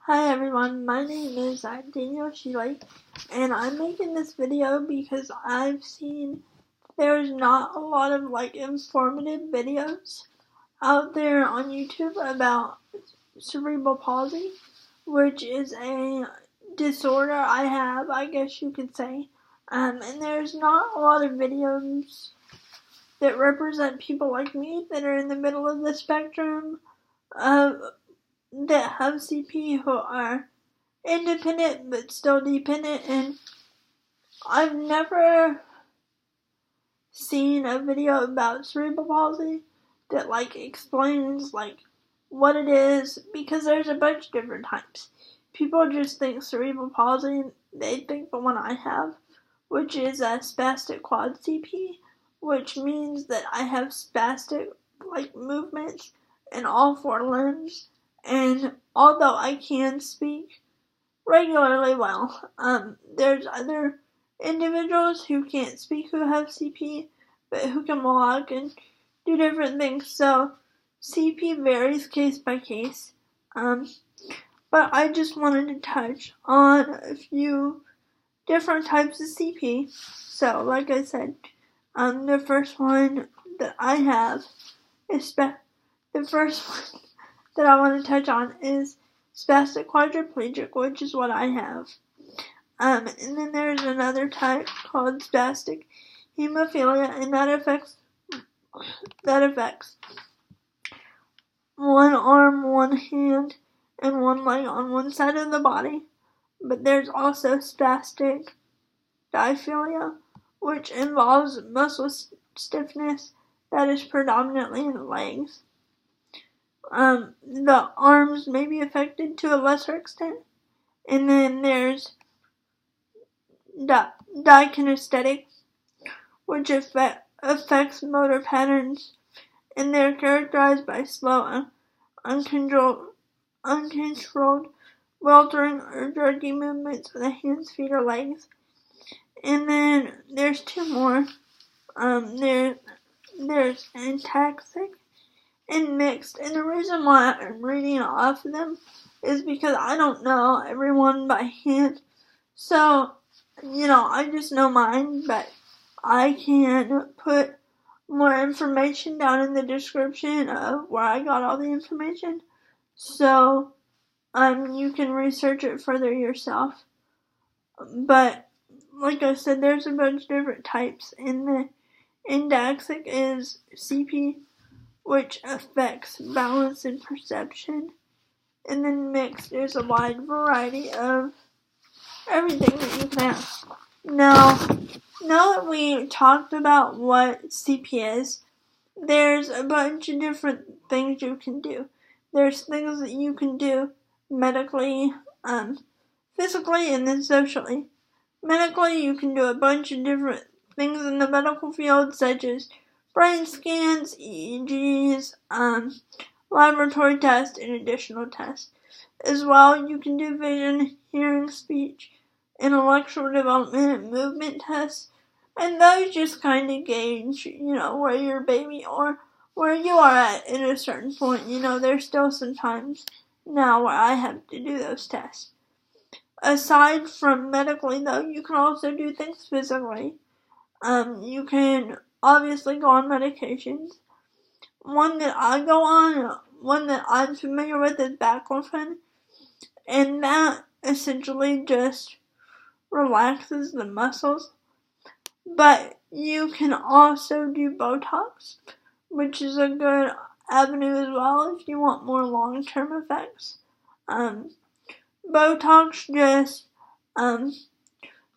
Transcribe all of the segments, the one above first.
Hi everyone, my name is Daniel Shealy, and I'm making this video because I've seen there's not a lot of informative videos out there on YouTube about cerebral palsy, which is a disorder I have, I guess you could say. And there's not a lot of videos that represent people like me that are in the middle of the spectrum that have CP who are independent but still dependent, and I've never seen a video about cerebral palsy that explains what it is, because there's a bunch of different types. People just think cerebral palsy, they think the one I have, which is a spastic quad CP, which means that I have spastic movements in all four limbs, and although I can speak regularly well, there's other individuals who can't speak who have CP, but who can walk and do different things, so CP varies case by case, but I just wanted to touch on a few different types of CP. So, like I said, the first one that I have is the first one that I want to touch on is spastic quadriplegic, which is what I have. And then there's another type called spastic hemophilia, and that affects one arm, one hand, and one leg on one side of the body. But there's also spastic diaphilia, which involves muscle stiffness that is predominantly in the legs. The arms may be affected to a lesser extent. And then there's dyskinesthetic, which affects motor patterns, and they're characterized by slow, uncontrolled, weltering or jerky movements of the hands, feet, or legs. And then there's two more. There's ataxic and mixed, and the reason why I'm reading off of them is because I don't know everyone by hand, so I just know mine, but I can put more information down in the description of where I got all the information, so you can research it further yourself. But like I said, there's a bunch of different types, and the ataxic is CP, which affects balance and perception. And then mixed, there's a wide variety of everything that you can have. Now that we talked about what CP is, there's a bunch of different things you can do. There's things that you can do medically, physically, and then socially. Medically, you can do a bunch of different things in the medical field, such as brain scans, EEGs, laboratory tests, and additional tests. As well, you can do vision, hearing, speech, intellectual development, and movement tests. And those just kind of gauge, where your baby or where you are at a certain point. There's still some times now where I have to do those tests. Aside from medically, though, you can also do things physically. You can obviously go on medications. One that I'm familiar with is baclofen, and that essentially just relaxes the muscles. But you can also do Botox, which is a good avenue as well if you want more long-term effects. Botox just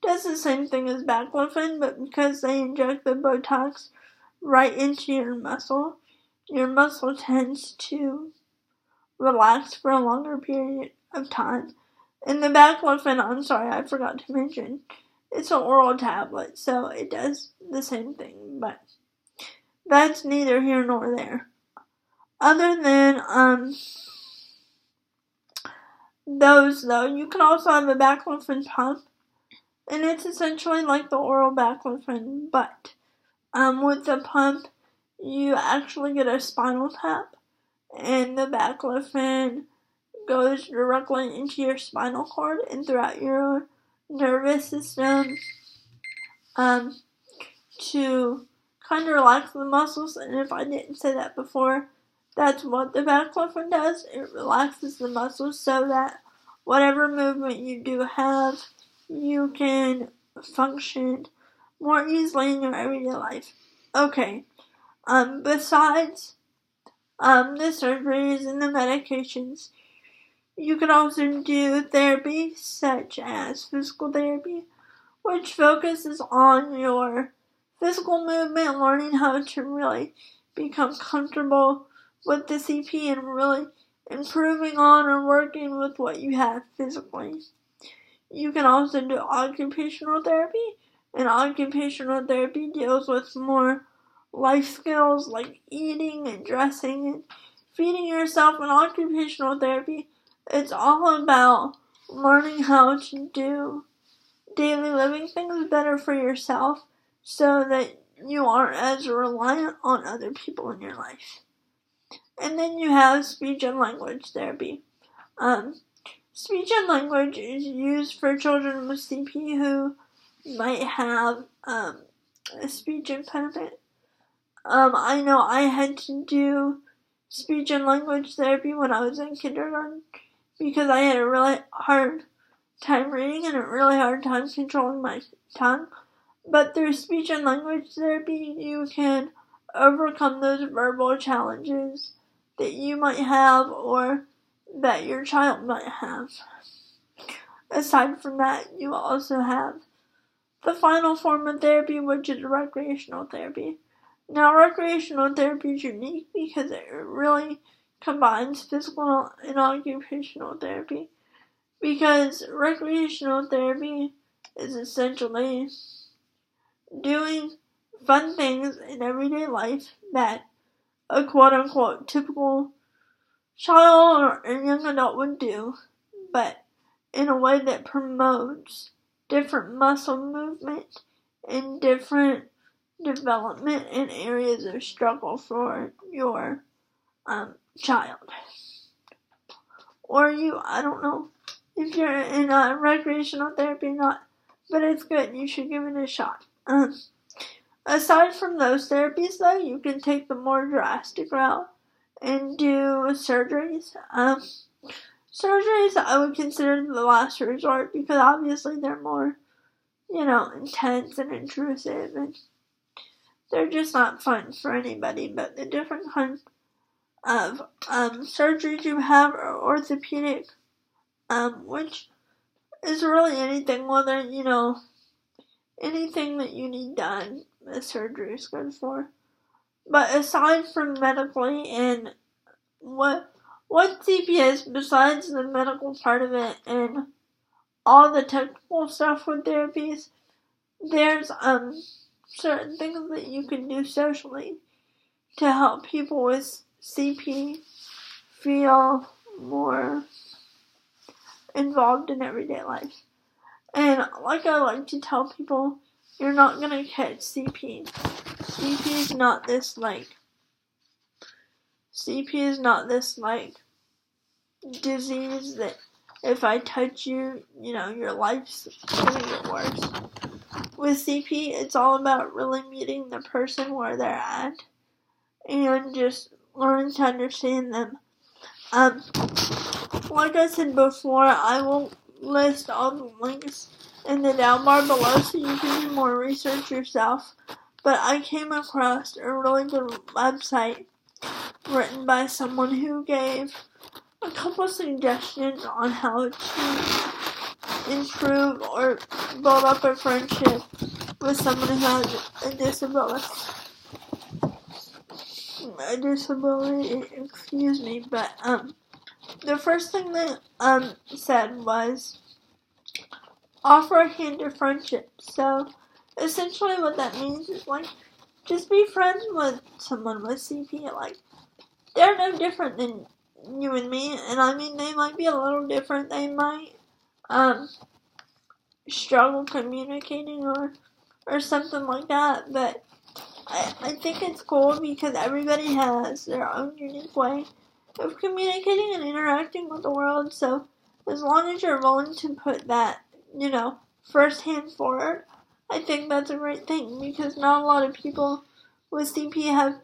does the same thing as baclofen, but because they inject the Botox right into your muscle tends to relax for a longer period of time. And the baclofen, I'm sorry, I forgot to mention, it's an oral tablet, so it does the same thing, but that's neither here nor there. Other than those, though, you can also have a baclofen pump, and it's essentially like the oral baclofen, but with the pump, you actually get a spinal tap, and the baclofen goes directly into your spinal cord and throughout your nervous system to kind of relax the muscles. And if I didn't say that before, that's what the baclofen does. It relaxes the muscles so that whatever movement you do have, you can function more easily in your everyday life. Okay, besides the surgeries and the medications, you can also do therapy such as physical therapy, which focuses on your physical movement, learning how to really become comfortable with the CP and really improving on or working with what you have physically. You can also do occupational therapy, and occupational therapy deals with more life skills like eating and dressing and feeding yourself. In occupational therapy, it's all about learning how to do daily living things better for yourself so that you aren't as reliant on other people in your life. And then you have speech and language therapy. Speech and language is used for children with CP who might have a speech impediment. I know I had to do speech and language therapy when I was in kindergarten because I had a really hard time reading and a really hard time controlling my tongue. But through speech and language therapy, you can overcome those verbal challenges that you might have or that your child might have. Aside from that, you also have the final form of therapy, which is recreational therapy. Now, recreational therapy is unique because it really combines physical and occupational therapy. Because recreational therapy is essentially doing fun things in everyday life that a quote-unquote typical child or young adult would do, but in a way that promotes different muscle movement and different development in areas of struggle for your child. Or you, I don't know if you're in recreational therapy or not, but it's good. You should give it a shot. Aside from those therapies, though, you can take the more drastic route and do surgeries. Surgeries I would consider the last resort because obviously they're more, intense and intrusive, and they're just not fun for anybody. But the different kinds of surgeries you have are orthopedic, which is really anything, whether, anything that you need done, the surgery is good for. But aside from medically and what CP is, besides the medical part of it and all the technical stuff with therapies, there's certain things that you can do socially to help people with CP feel more involved in everyday life. And like I like to tell people, you're not going to catch CP. CP is not this disease that if I touch you, your life's going to get worse. With CP, it's all about really meeting the person where they're at and just learning to understand them. Like I said before, I will list all the links in the down bar below so you can do more research yourself. But I came across a really good website written by someone who gave a couple suggestions on how to improve or build up a friendship with someone who has a disability. But the first thing that said was offer a hand of friendship. So essentially what that means is just be friends with someone with CP. They're no different than you and me, and I mean they might be a little different. They might struggle communicating or something like that, but I think it's cool because everybody has their own unique way of communicating and interacting with the world. So as long as you're willing to put that, first hand forward, I think that's a great thing, because not a lot of people with CP have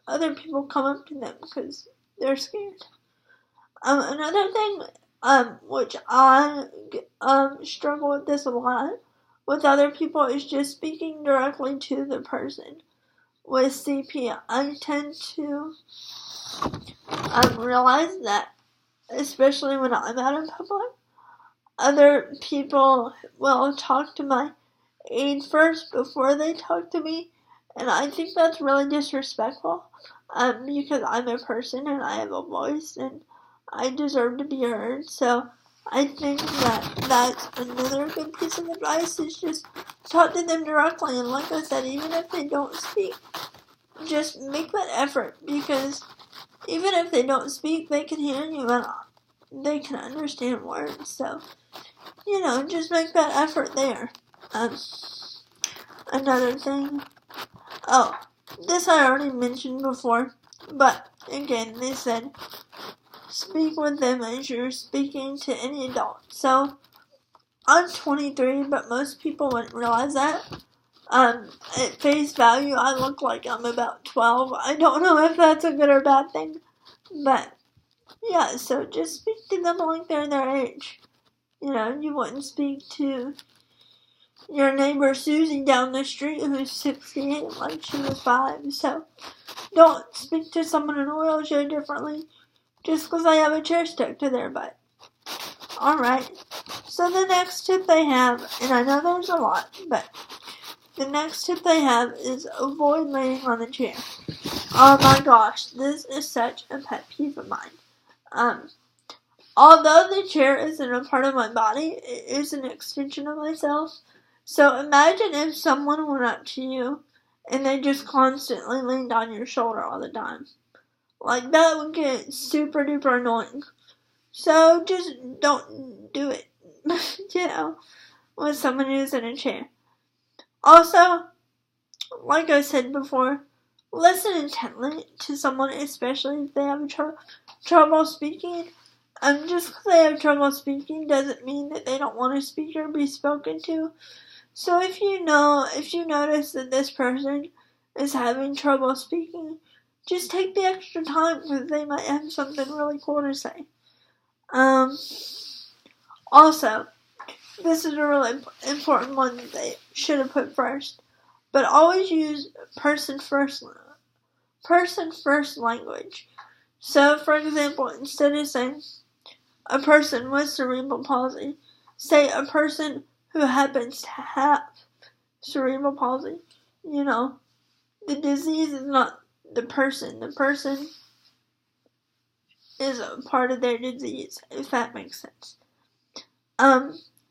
other people come up to them because they're scared. Another thing, which I struggle with this a lot with other people, is just speaking directly to the person with CP. I tend to realize that, especially when I'm out in public, other people will talk to my aide first before they talk to me, and I think that's really disrespectful, because I'm a person and I have a voice and I deserve to be heard. So I think that that's another good piece of advice, is just talk to them directly. And like I said, even if they don't speak, just make that effort, because even if they don't speak, they can hear you and they can understand words. So, just make that effort there. Another thing, this I already mentioned before, but again, they said speak with them as you're speaking to any adult. So, I'm 23, but most people wouldn't realize that. At face value, I look like I'm about 12. I don't know if that's a good or bad thing, but yeah, so just speak to them like they're their age. You wouldn't speak to your neighbor Susie down the street who's 68 like she was 5. So don't speak to someone in a wheelchair differently just because they have a chair stuck to their butt. Alright, so the next tip they have, and I know there's a lot, but the next tip they have is avoid laying on the chair. Oh my gosh, this is such a pet peeve of mine. Although the chair isn't a part of my body, it is an extension of myself. So imagine if someone went up to you and they just constantly leaned on your shoulder all the time. Like, that would get super duper annoying. So just don't do it, with someone who's in a chair. Also, like I said before, listen intently to someone, especially if they have trouble speaking. Just because they have trouble speaking doesn't mean that they don't want to speak or be spoken to. So if you notice that this person is having trouble speaking, just take the extra time, because they might have something really cool to say. Also, this is a really important one that they should have put first, but always use person first language. So, for example, instead of saying a person with cerebral palsy, say a person who happens to have cerebral palsy. The disease is not the person. The person is a part of their disease, if that makes sense.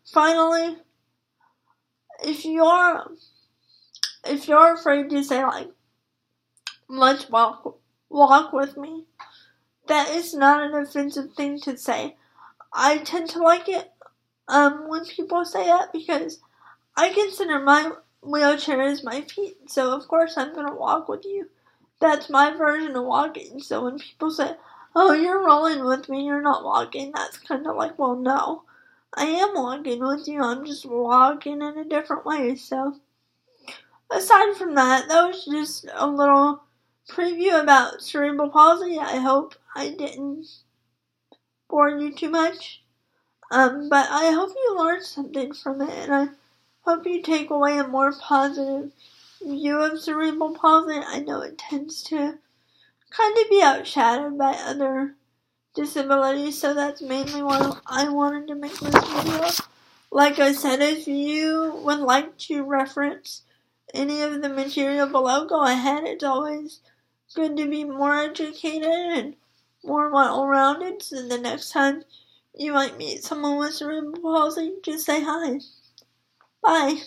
Finally, if you're afraid to say, like, let's walk with me, that is not an offensive thing to say. I tend to like it when people say that, because I consider my wheelchair as my feet, so of course I'm going to walk with you. That's my version of walking. So when people say, oh, you're rolling with me, you're not walking, that's kind of like, well, no, I am walking with you, I'm just walking in a different way. So aside from that was just a little preview about cerebral palsy. I hope I didn't bore you too much. But I hope you learned something from it, and I hope you take away a more positive view of cerebral palsy. I know it tends to kind of be outshadowed by other disabilities, so that's mainly why I wanted to make this video. Like I said, if you would like to reference any of the material below, go ahead. It's always good to be more educated and more well-rounded, so the next time you might meet someone with cerebral palsy, just say hi. Bye.